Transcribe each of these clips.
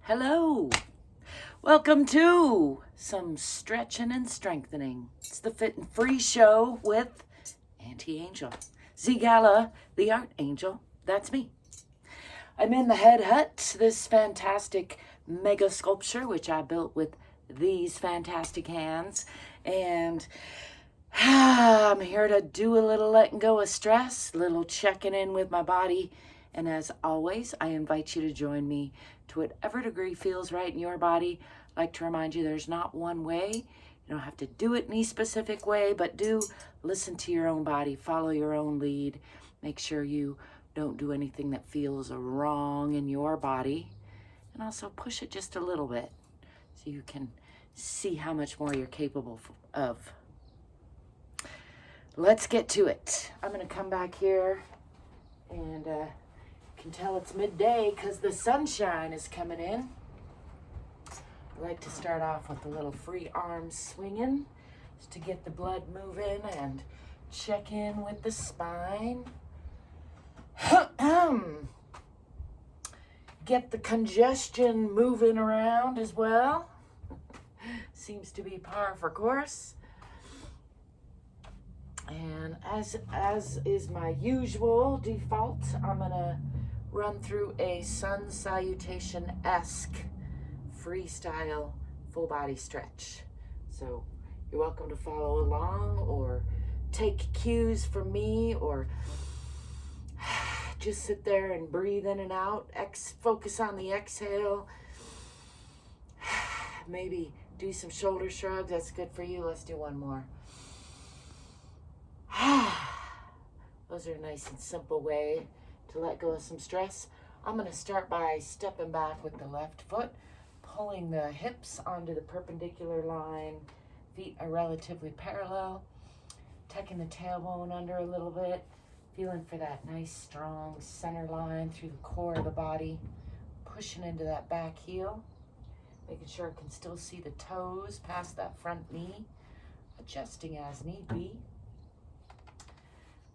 Hello. Welcome to some stretching and strengthening. It's the Fit and Free Show with Auntie Angel. ZGala, the art angel. That's me. I'm in the Head Hutt, this fantastic mega sculpture, which I built with these fantastic hands. And I'm here to do a little letting go of stress, a little checking in with my body. And as always, I invite you to join me to whatever degree feels right in your body. I'd like to remind you there's not one way. You don't have to do it any specific way, but do listen to your own body, follow your own lead. Make sure you don't do anything that feels wrong in your body. And also push it just a little bit so you can see how much more you're capable of. Let's get to it. I'm going to come back here and you can tell it's midday because the sunshine is coming in. I like to start off with a little free arm swinging just to get the blood moving and check in with the spine. Get the congestion moving around as well. Seems to be par for course. And as is my usual default, I'm gonna run through a sun salutation-esque freestyle full body stretch. So you're welcome to follow along or take cues from me or just sit there and breathe in and out. Focus on the exhale. Maybe do some shoulder shrugs. That's good for you. Let's do one more. Those are a nice and simple way to let go of some stress. I'm going to start by stepping back with the left foot, pulling the hips onto the perpendicular line. Feet are relatively parallel. Tucking the tailbone under a little bit. Feeling for that nice strong center line through the core of the body. Pushing into that back heel. Making sure I can still see the toes past that front knee. Adjusting as need be.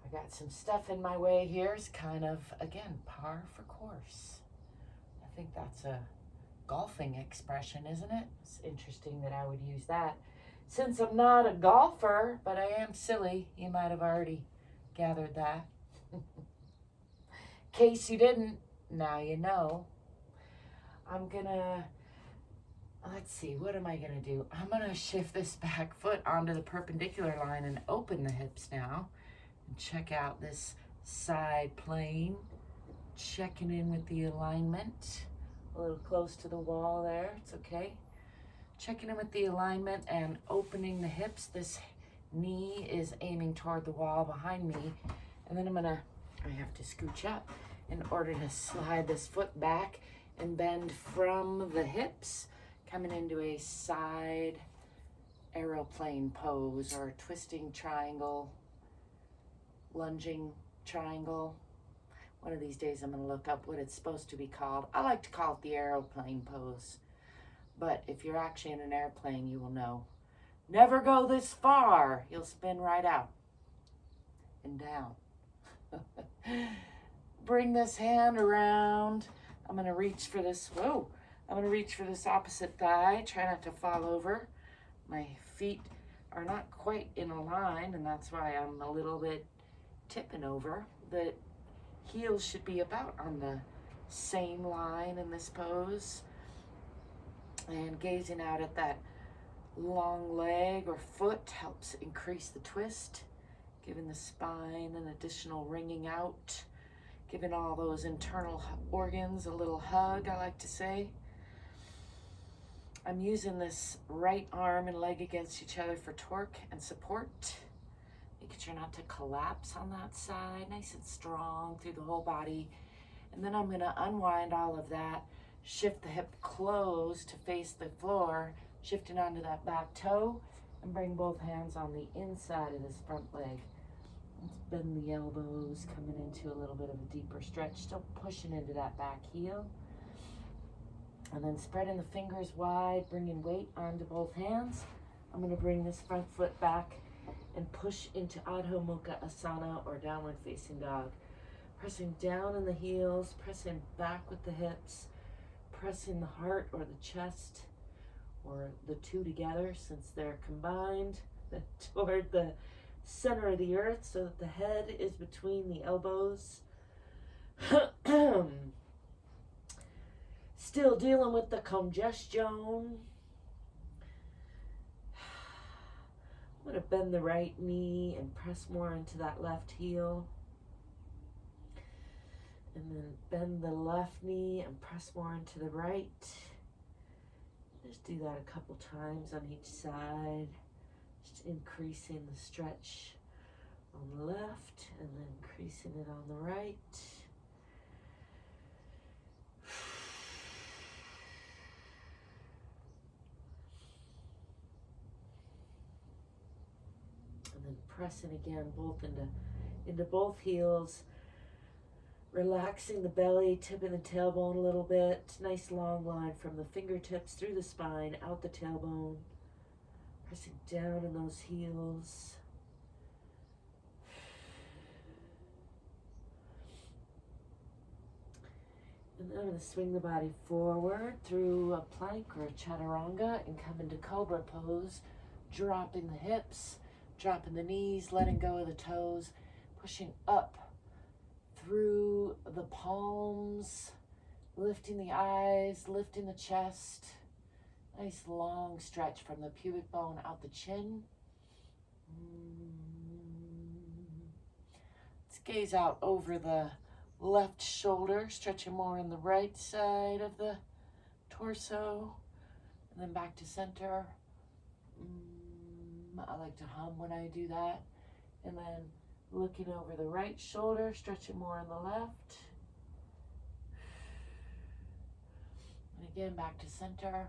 I got some stuff in my way here. It's kind of, again, par for course. I think that's a golfing expression, isn't it? It's interesting that I would use that. Since I'm not a golfer, but I am silly, you might have already gathered that. In case you didn't, now you know. I'm gonna, let's see, what am I gonna do? I'm gonna shift this back foot onto the perpendicular line and open the hips now. Check out this side plane, checking in with the alignment. A little close to the wall there, it's okay. Checking in with the alignment and opening the hips. This knee is aiming toward the wall behind me. And then I have to scooch up in order to slide this foot back and bend from the hips, coming into a side aeroplane pose or twisting triangle. Lunging triangle. One of these days I'm going to look up what it's supposed to be called. I like to call it the aeroplane pose. But if you're actually in an airplane, you will know. Never go this far. You'll spin right out and down. Bring this hand around. I'm going to reach for this. Whoa. I'm going to reach for this opposite thigh. Try not to fall over. My feet are not quite in a line, and that's why I'm a little bit tipping over. The heels should be about on the same line in this pose. And gazing out at that long leg or foot helps increase the twist, giving the spine an additional wringing out, giving all those internal organs a little hug, I like to say. I'm using this right arm and leg against each other for torque and support. Making sure not to collapse on that side, nice and strong through the whole body. And then I'm going to unwind all of that, shift the hip close to face the floor, shifting onto that back toe, and bring both hands on the inside of this front leg. Let's bend the elbows, coming into a little bit of a deeper stretch, still pushing into that back heel. And then spreading the fingers wide, bringing weight onto both hands. I'm going to bring this front foot back and push into Adho Mukha Asana or downward facing dog. Pressing down in the heels, pressing back with the hips, pressing the heart or the chest or the two together, since they're combined, toward the center of the earth, so that the head is between the elbows. Still dealing with the congestion. I'm going to bend the right knee and press more into that left heel. And then bend the left knee and press more into the right. Just do that a couple times on each side. Just increasing the stretch on the left and then increasing it on the right. And then pressing again both into both heels. Relaxing the belly, tipping the tailbone a little bit. Nice long line from the fingertips through the spine, out the tailbone. Pressing down in those heels. And then I'm going to swing the body forward through a plank or a chaturanga and come into cobra pose, dropping the hips, dropping the knees, letting go of the toes, pushing up through the palms, lifting the eyes, lifting the chest. Nice long stretch from the pubic bone out the chin. Let's gaze out over the left shoulder, stretching more on the right side of the torso, and then back to center. I like to hum when I do that. And then looking over the right shoulder, stretching more on the left. And again, back to center.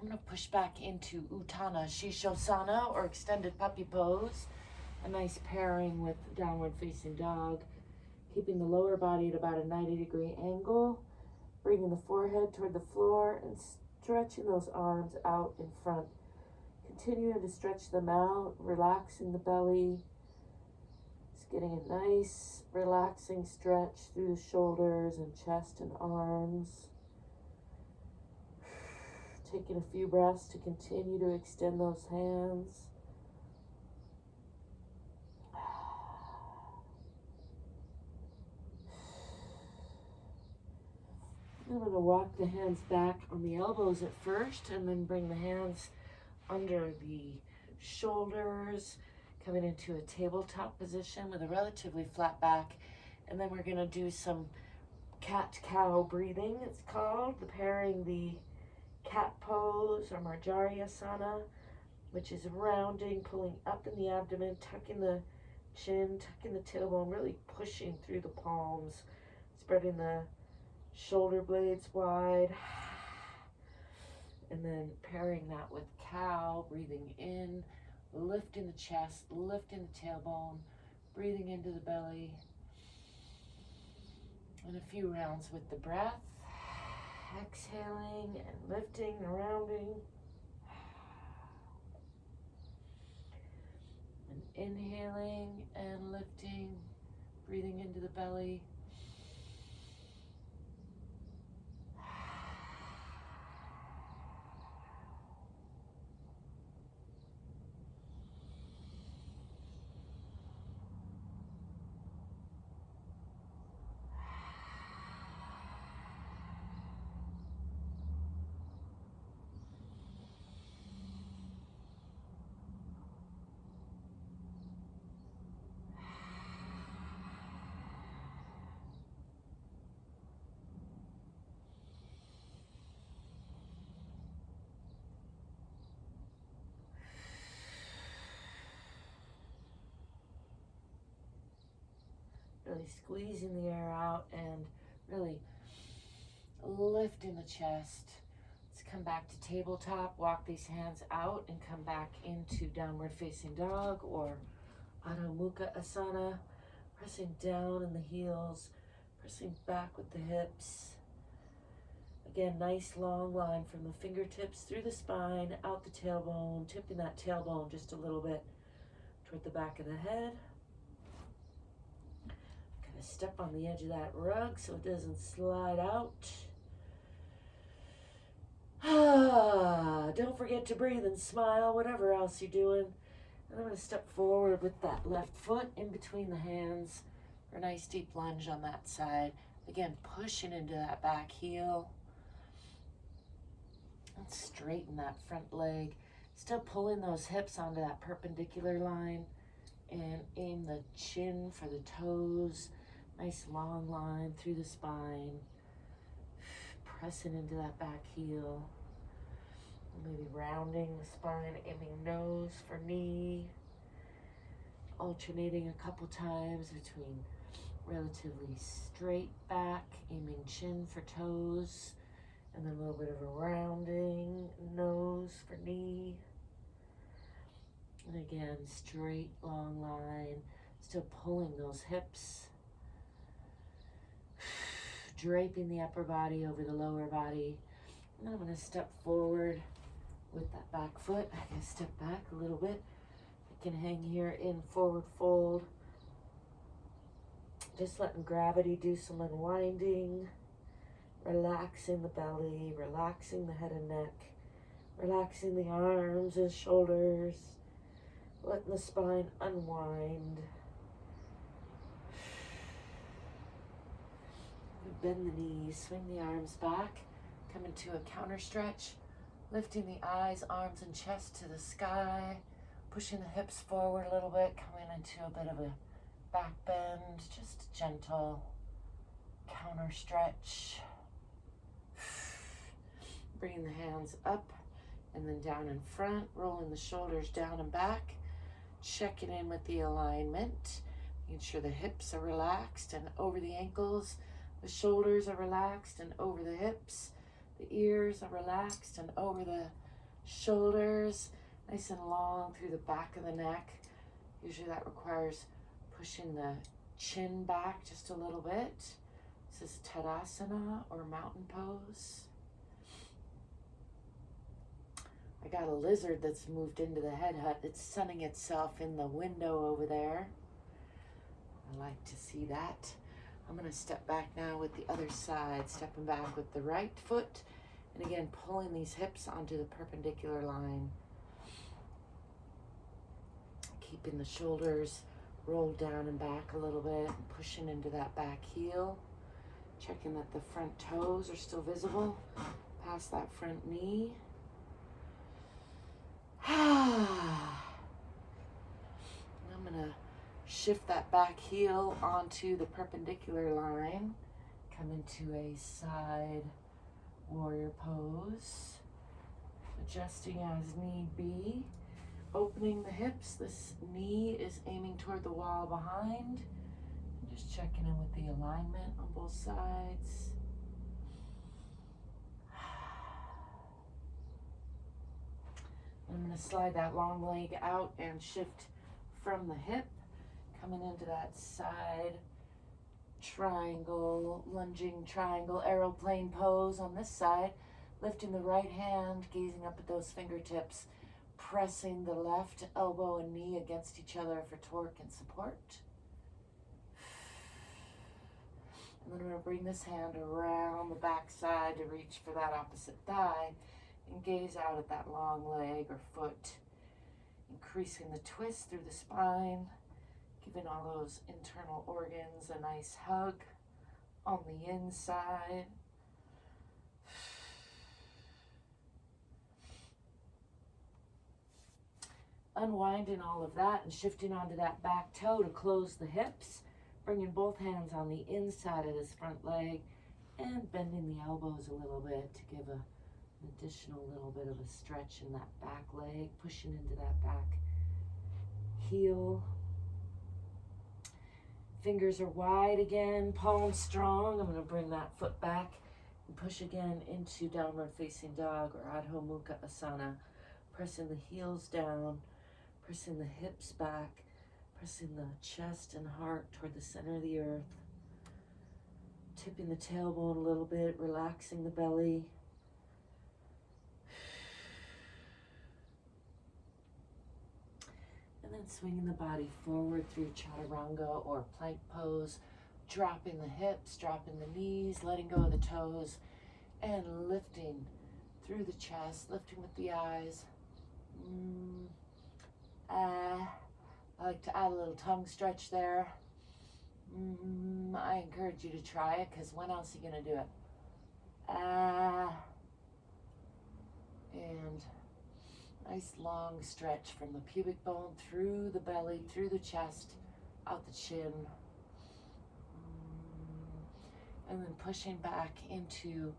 I'm going to push back into Uttana Shishosana, or extended puppy pose. A nice pairing with downward facing dog. Keeping the lower body at about a 90-degree angle. Bringing the forehead toward the floor and stretching those arms out in front. Continuing to stretch them out, relaxing the belly. Just getting a nice, relaxing stretch through the shoulders and chest and arms. Taking a few breaths to continue to extend those hands. I'm going to walk the hands back on the elbows at first, and then bring the hands under the shoulders, coming into a tabletop position with a relatively flat back. And then we're going to do some cat-cow breathing, it's called, pairing the cat pose or Marjariasana, which is rounding, pulling up in the abdomen, tucking the chin, tucking the tailbone, really pushing through the palms, spreading the shoulder blades wide. And then pairing that with cow, breathing in, lifting the chest, lifting the tailbone, breathing into the belly. And a few rounds with the breath. Exhaling and lifting and rounding. And inhaling and lifting, breathing into the belly. Really squeezing the air out and really lifting the chest. Let's come back to tabletop, walk these hands out and come back into downward facing dog or Adho Mukha Asana, pressing down in the heels, pressing back with the hips. Again, nice long line from the fingertips through the spine, out the tailbone, tipping that tailbone just a little bit toward the back of the head. Gotta step on the edge of that rug so it doesn't slide out. Don't forget to breathe and smile, whatever else you're doing. And I'm going to step forward with that left foot in between the hands for a nice deep lunge on that side. Again, pushing into that back heel. And straighten that front leg. Still pulling those hips onto that perpendicular line. And aim the chin for the toes. Nice long line through the spine. Pressing into that back heel. Maybe rounding the spine, aiming nose for knee. Alternating a couple times between relatively straight back, aiming chin for toes, and then a little bit of a rounding, nose for knee. And again, straight, long line, still pulling those hips. Draping the upper body over the lower body. And then I'm going to step forward with that back foot. I can step back a little bit. I can hang here in forward fold. Just letting gravity do some unwinding. Relaxing the belly, relaxing the head and neck. Relaxing the arms and shoulders. Letting the spine unwind. Bend the knees, swing the arms back, come into a counter stretch, lifting the eyes, arms, and chest to the sky, pushing the hips forward a little bit, coming into a bit of a back bend, just gentle counter stretch. Bringing the hands up and then down in front, rolling the shoulders down and back, checking in with the alignment, making sure the hips are relaxed and over the ankles. The shoulders are relaxed and over the hips. The ears are relaxed and over the shoulders. Nice and long through the back of the neck. Usually that requires pushing the chin back just a little bit. This is Tadasana or mountain pose. I got a lizard that's moved into the head hut. It's sunning itself in the window over there. I like to see that. I'm going to step back now with the other side, stepping back with the right foot, and again, pulling these hips onto the perpendicular line. Keeping the shoulders rolled down and back a little bit, and pushing into that back heel. Checking that the front toes are still visible, past that front knee. I'm going to shift that back heel onto the perpendicular line. Come into a side warrior pose. Adjusting as need be. Opening the hips. This knee is aiming toward the wall behind. Just checking in with the alignment on both sides. I'm going to slide that long leg out and shift from the hip. Coming into that side triangle, lunging triangle, aeroplane pose on this side. Lifting the right hand, gazing up at those fingertips. Pressing the left elbow and knee against each other for torque and support. And then I'm going to bring this hand around the back side to reach for that opposite thigh. And gaze out at that long leg or foot. Increasing the twist through the spine. Giving all those internal organs a nice hug on the inside. Unwinding all of that and shifting onto that back toe to close the hips. Bringing both hands on the inside of this front leg and bending the elbows a little bit to give an additional little bit of a stretch in that back leg. Pushing into that back heel. Fingers are wide again, palms strong. I'm going to bring that foot back and push again into downward facing dog or Adho Mukha Asana. Pressing the heels down, pressing the hips back, pressing the chest and heart toward the center of the earth. Tipping the tailbone a little bit, relaxing the belly. And then swinging the body forward through chaturanga or plank pose. dropping the hips, dropping the knees, letting go of the toes, and lifting through the chest, lifting with the eyes. I like to add a little tongue stretch there. I encourage you to try it, because when else are you going to do it? And nice long stretch from the pubic bone through the belly, through the chest, out the chin. And then pushing back into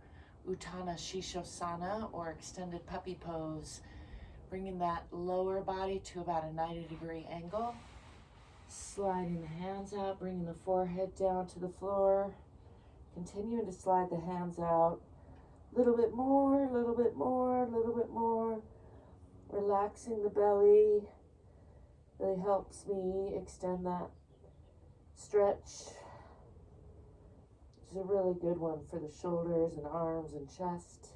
Uttanasana Shishosana, or extended puppy pose, bringing that lower body to about a 90-degree angle. Sliding the hands out, bringing the forehead down to the floor. Continuing to slide the hands out. A little bit more, a little bit more, a little bit more. Relaxing the belly really helps me extend that stretch. It's a really good one for the shoulders and arms and chest.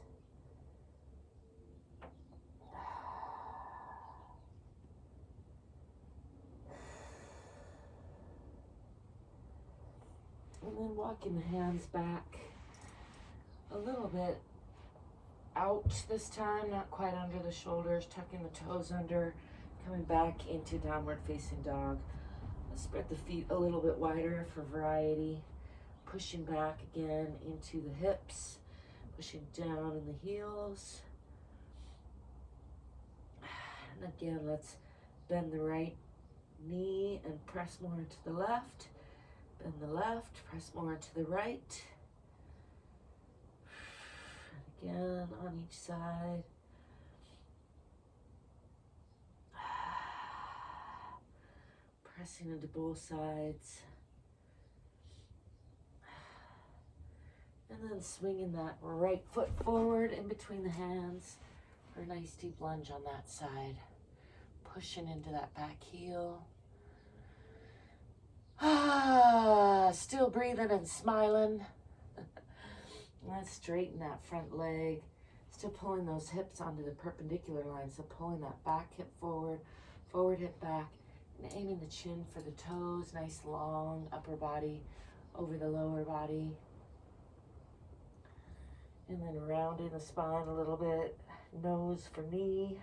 And then walking the hands back a little bit out this time, not quite under the shoulders, tucking the toes under, coming back into downward facing dog. Let's spread the feet a little bit wider for variety. Pushing back again into the hips, pushing down in the heels. And again, let's bend the right knee and press more into the left. Bend the left, press more into the right. And again, on each side. Pressing into both sides. And then swinging that right foot forward in between the hands for a nice deep lunge on that side. Pushing into that back heel. Still breathing and smiling. Let's straighten that front leg. Still pulling those hips onto the perpendicular line. So pulling that back hip forward, forward hip back, and aiming the chin for the toes. Nice long upper body over the lower body. And then rounding the spine a little bit, nose for knee.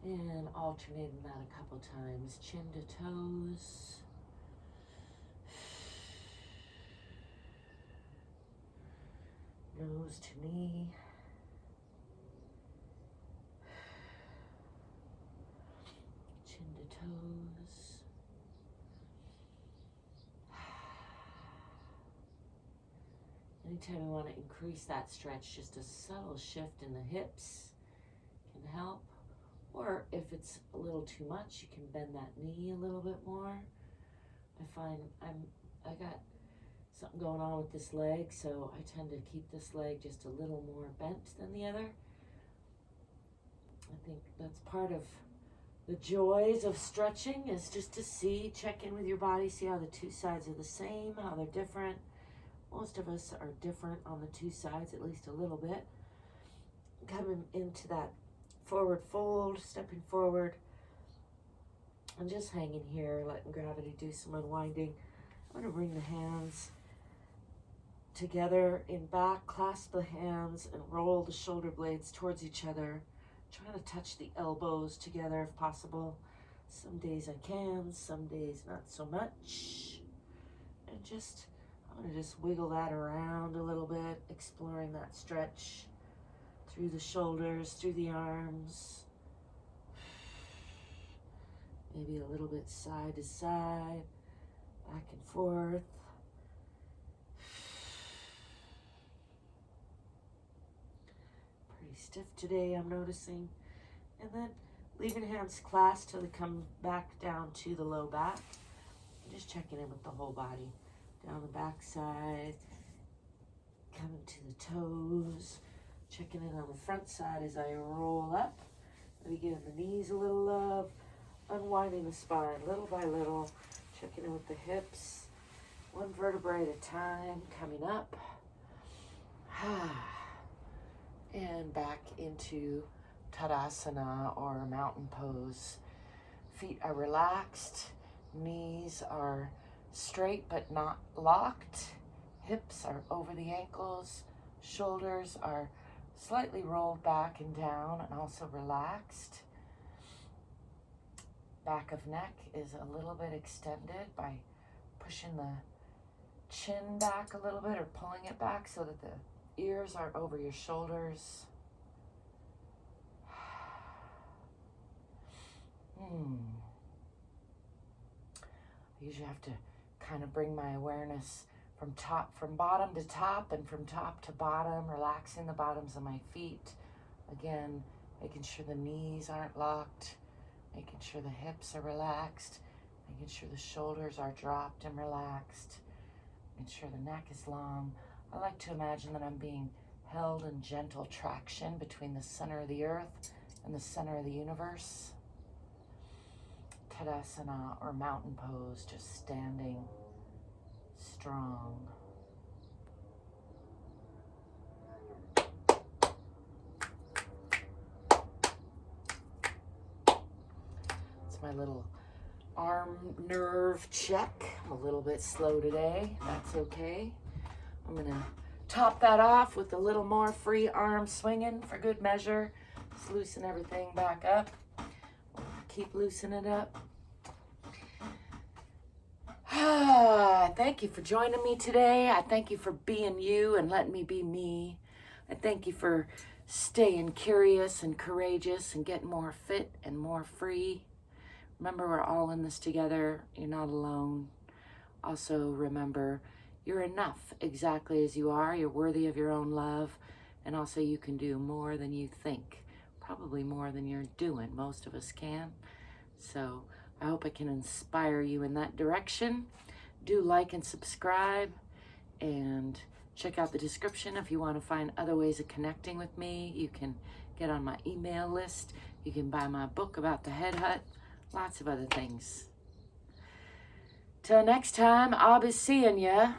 And alternating that a couple times, chin to toes. Nose to knee. Chin to toes. Anytime you want to increase that stretch, just a subtle shift in the hips can help. Or if it's a little too much, you can bend that knee a little bit more. I find I got something going on with this leg, so I tend to keep this leg just a little more bent than the other. I think that's part of the joys of stretching, is just to check in with your body, see how the two sides are the same, how they're different. Most of us are different on the two sides, at least a little bit. Coming into that forward fold, stepping forward, and just hanging here, letting gravity do some unwinding. I'm going to bring the hands together in back, clasp the hands, and roll the shoulder blades towards each other. Trying to touch the elbows together if possible. Some days I can, some days not so much. And I'm going to just wiggle that around a little bit, exploring that stretch through the shoulders, through the arms. Maybe a little bit side to side, back and forth. Pretty stiff today, I'm noticing. And then leaving hands clasped till they come back down to the low back. Just checking in with the whole body. Down the back side, coming to the toes. Checking in on the front side as I roll up. Maybe giving the knees a little love. Unwinding the spine little by little. Checking in with the hips. One vertebrae at a time. Coming up. And back into Tadasana, or mountain pose. Feet are relaxed. Knees are straight but not locked. Hips are over the ankles. Shoulders are slightly rolled back and down and also relaxed. Back of neck is a little bit extended by pushing the chin back a little bit or pulling it back so that the ears are over your shoulders. I usually have to kind of bring my awareness from bottom to top and from top to bottom, relaxing the bottoms of my feet. Again, making sure the knees aren't locked, making sure the hips are relaxed, making sure the shoulders are dropped and relaxed, making sure the neck is long. I like to imagine that I'm being held in gentle traction between the center of the earth and the center of the universe. Tadasana, or mountain pose, just standing strong. It's my little arm nerve check. I'm a little bit slow today. That's okay. I'm gonna top that off with a little more free arm swinging for good measure. Just loosen everything back up. Keep loosening it up. Thank you for joining me today. I thank you for being you and letting me be me. I thank you for staying curious and courageous and getting more fit and more free. Remember, we're all in this together. You're not alone. Also, remember, you're enough exactly as you are. You're worthy of your own love. And also, you can do more than you think. Probably more than you're doing. Most of us can. So I hope I can inspire you in that direction. Do like and subscribe, and check out the description if you want to find other ways of connecting with me. You can get on my email list. You can buy my book about the Head Hutt. Lots of other things. Till next time, I'll be seeing ya.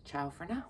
Ciao for now.